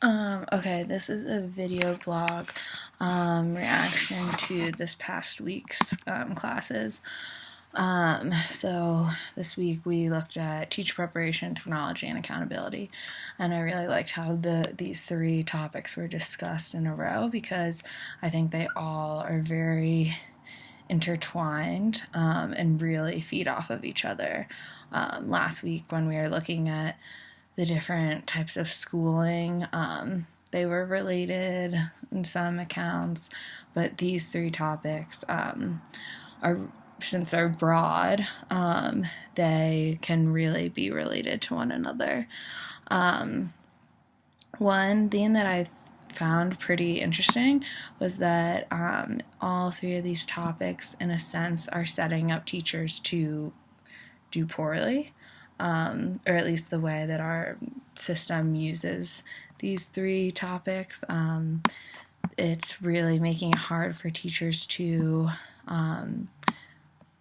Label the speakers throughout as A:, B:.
A: Okay, this is a video blog reaction to this past week's classes. So this week we looked at teacher preparation, technology, and accountability, and I really liked how these three topics were discussed in a row because I think they all are very intertwined and really feed off of each other. Last week when we were looking at the different types of schooling, they were related in some accounts, but these three topics are, since they're broad, they can really be related to one another. One thing that I found pretty interesting was that all three of these topics, in a sense, are setting up teachers to do poorly, or at least the way that our system uses these three topics. It's really making it hard for teachers to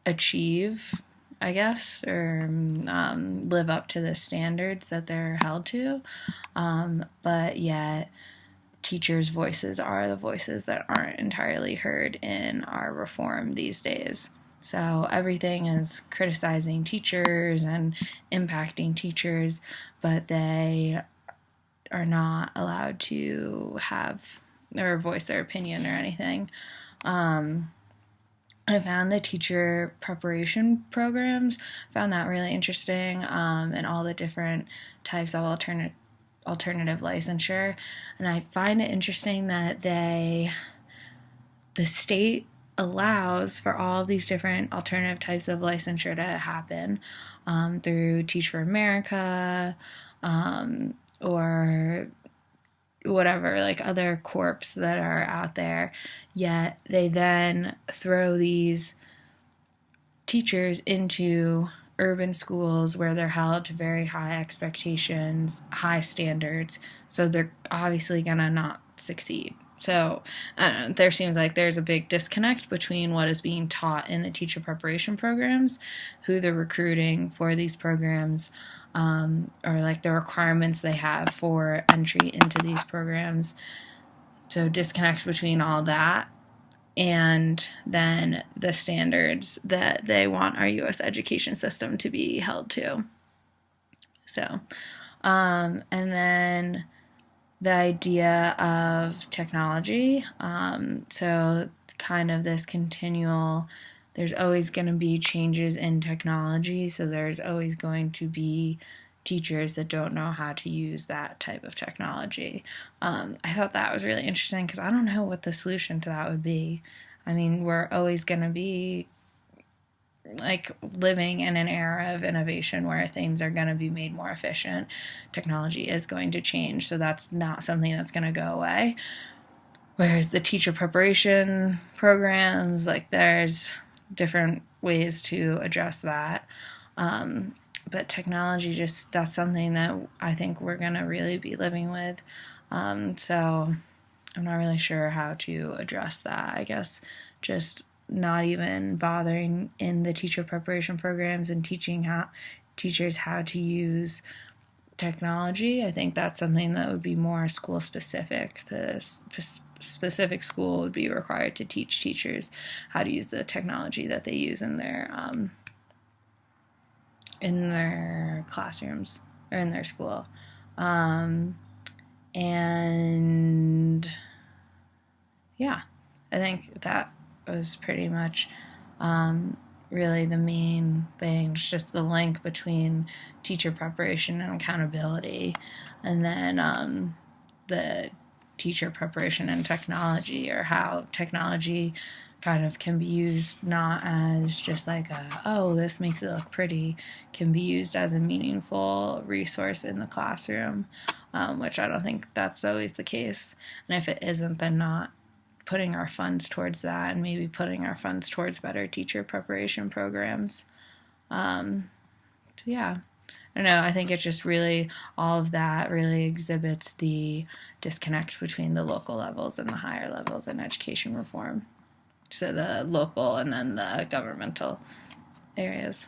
A: achieve, I guess, or live up to the standards that they're held to, but yet teachers' voices are the voices that aren't entirely heard in our reform these days. So everything is criticizing teachers and impacting teachers, but they are not allowed to have or voice their opinion or anything. I found the teacher preparation programs, found that really interesting, and all the different types of alternative licensure. And I find it interesting that the state allows for all of these different alternative types of licensure to happen through Teach for America, or whatever, like other corps that are out there, yet they then throw these teachers into urban schools where they're held to very high expectations, high standards, so they're obviously gonna not succeed. So there seems like there's a big disconnect between what is being taught in the teacher preparation programs, who they're recruiting for these programs, or like the requirements they have for entry into these programs. So disconnect between all that and then the standards that they want our U.S. education system to be held to. So, and then the idea of technology. So kind of this continual, there's always going to be changes in technology, so there's always going to be teachers that don't know how to use that type of technology. I thought that was really interesting because I don't know what the solution to that would be. I mean, we're always going to be like living in an era of innovation where things are going to be made more efficient. Technology is going to change, so that's not something that's going to go away. Whereas the teacher preparation programs, like there's different ways to address that. But technology, just that's something that I think we're going to really be living with. So I'm not really sure how to address that. I guess just not even bothering in the teacher preparation programs and teaching teachers how to use technology. I think that's something that would be more school specific. The specific school would be required to teach teachers how to use the technology that they use in their classrooms or in their school. And yeah, I think that was pretty much really the main thing, just the link between teacher preparation and accountability, and then the teacher preparation and technology, or how technology kind of can be used not as just like oh, this makes it look pretty, can be used as a meaningful resource in the classroom, which I don't think that's always the case. And if it isn't, then not putting our funds towards that, and maybe putting our funds towards better teacher preparation programs. So yeah, I don't know, I think it's just really, all of that really exhibits the disconnect between the local levels and the higher levels in education reform. So the local and then the governmental areas.